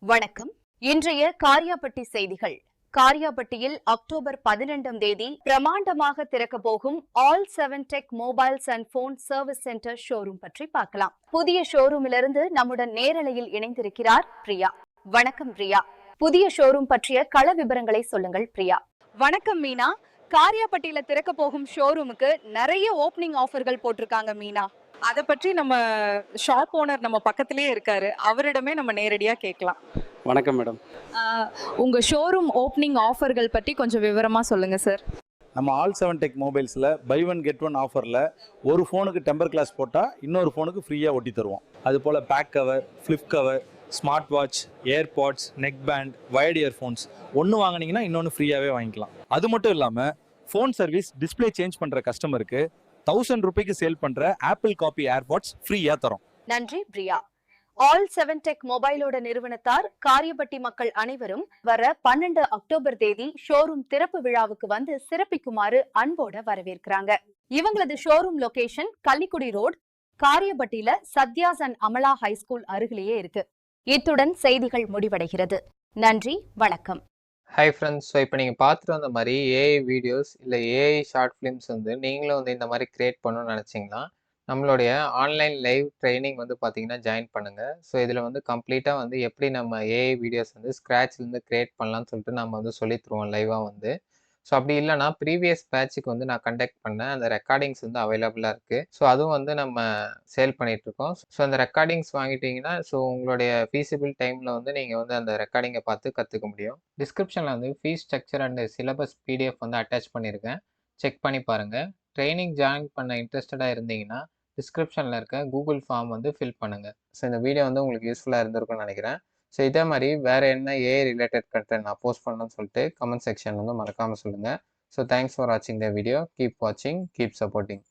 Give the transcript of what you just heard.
வணக்கம். இன்றைய காரியாபட்டி செய்திகள். காரியாபட்டியில் அக்டோபர் 12ஆம் தேதி பிரமாண்டமாக திறக்க போகும் all 7 tech mobiles and phone service centre showroom பற்றி பார்க்கலாம். புதிய ஷோரூமிலிருந்து நம்முடன் நேரலையில் இணைந்திருக்கிறார் பிரியா. வணக்கம் பிரியா. புதிய ஷோரூம் பற்றிய கள விவரங்களை சொல்லுங்கள் பிரியா. வணக்கம் மீனா. காரியாபட்டியில திறக்க போகும் ஷோரூமுக்கு நிறைய ஓப்பனிங் ஆஃபர்கள் போட்டிருக்காங்க மீனா. அதை பற்றி நம்ம ஷாப் ஓனர் நம்ம பக்கத்திலேயே இருக்காரு, அவரிடமே நம்ம நேரடியா கேட்கலாம். வணக்கம் மேடம். உங்க ஷோரூம் ஓப்பனிங் ஆஃபர்கள் பற்றி கொஞ்சம் விவரமா சொல்லுங்க சார். நம்ம ஆல் 7 டெக் மொபைல்ஸில் பை ஒன் கெட் ஒன் ஆஃபரில் ஒரு ஃபோனுக்கு டெம்பர் கிளாஸ் போட்டால் இன்னொரு ஃபோனுக்கு ஃப்ரீயாக ஒட்டி தருவோம். அதுபோல் back cover, flip cover, smart watch, AirPods, neck band, wired earphones ஒன்று வாங்கினீங்கன்னா இன்னொன்று ஃப்ரீயாகவே வாங்கிக்கலாம். அது மட்டும் இல்லாமல் ஃபோன் சர்வீஸ் டிஸ்பிளே சேஞ்ச் பண்ணுற கஸ்டமருக்கு 1000 ரூபாய்க்கு சேல் பண்ணுற ஆப்பிள் காப்பி ஏர்பாட்ஸ் ஃப்ரீயாக தரும். நன்றி பிரியா. ஆல் 7 டெக் மொபைலோட நிறுவனத்தார் காரியப்பட்டி மக்கள் அனைவரும் வர 12 அக்டோபர் தேதி ஷோரூம் திறப்பு விழாவுக்கு வந்து சிறப்பிக்குமாறு அன்போட வரவேற்கிறாங்க. இவங்களது ஷோரூம் லொகேஷன் கள்ளிக்குடி ரோட், காரியப்பட்டியில சத்யாஸ் அண்ட் அமலா ஹைஸ்கூல் அருகிலேயே இருக்கு. இத்துடன் செய்திகள் முடிவடைகிறது. நன்றி, வணக்கம். Hi friends. ஸோ இப்போ நீங்கள் பார்த்துட்டு வந்த மாதிரி ஏஐ வீடியோஸ் இல்லை ஏஐ ஷார்ட் ஃபிலிம்ஸ் வந்து நீங்களும் வந்து இந்த மாதிரி க்ரியேட் பண்ணணும்னு நினச்சிங்கன்னா நம்மளுடைய ஆன்லைன் லைவ் ட்ரைனிங் வந்து பார்த்தீங்கன்னா ஜாயின் பண்ணுங்கள். ஸோ இதில் வந்து கம்ப்ளீட்டாக வந்து எப்படி நம்ம ஏஐ வீடியோஸ் வந்து ஸ்க்ராட்ச்லேருந்து க்ரியேட் பண்ணலாம்னு சொல்லிட்டு நம்ம வந்து சொல்லித்தருவோம் லைவாக வந்து. ஸோ அப்படி இல்லைனா ப்ரீவியஸ் பேட்சுக்கு வந்து நான் கண்டக்ட் பண்ணேன், அந்த ரெக்கார்டிங்ஸ் வந்து அவைலபிளாக இருக்குது. ஸோ அதுவும் வந்து நம்ம சேல் பண்ணிகிட்ருக்கோம். ஸோ அந்த ரெக்கார்டிங்ஸ் வாங்கிட்டீங்கன்னா ஸோ உங்களுடைய ஃபீஸிபிள் டைமில் வந்து நீங்கள் வந்து அந்த ரெக்கார்டிங்கை பார்த்து கற்றுக்க முடியும். டிஸ்கிரிப்ஷனில் வந்து fees structure and syllabus PDF வந்து அட்டாச் பண்ணியிருக்கேன், செக் பண்ணி பாருங்கள். ட்ரைனிங் ஜாயின் பண்ண இன்ட்ரெஸ்டடாக இருந்தீங்கன்னா டிஸ்கிரிப்ஷனில் இருக்க கூகுள் ஃபார்ம் வந்து ஃபில் பண்ணுங்கள். ஸோ இந்த வீடியோ வந்து உங்களுக்கு யூஸ்ஃபுல்லாக இருந்திருக்கும்னு நினைக்கிறேன். ஸோ இதே மாதிரி வேறு என்ன ஏஐ ரிலேட்டட் கண்டென்ட் நான் போஸ்ட் பண்ணணும்னு சொல்லிட்டு கமெண்ட் செக்ஷன் வந்து மறக்காமல் சொல்லுங்கள். ஸோ தேங்க்ஸ் ஃபார் வாட்சிங் த வீடியோ. கீப் வாட்சிங், கீப் சப்போர்ட்டிங்.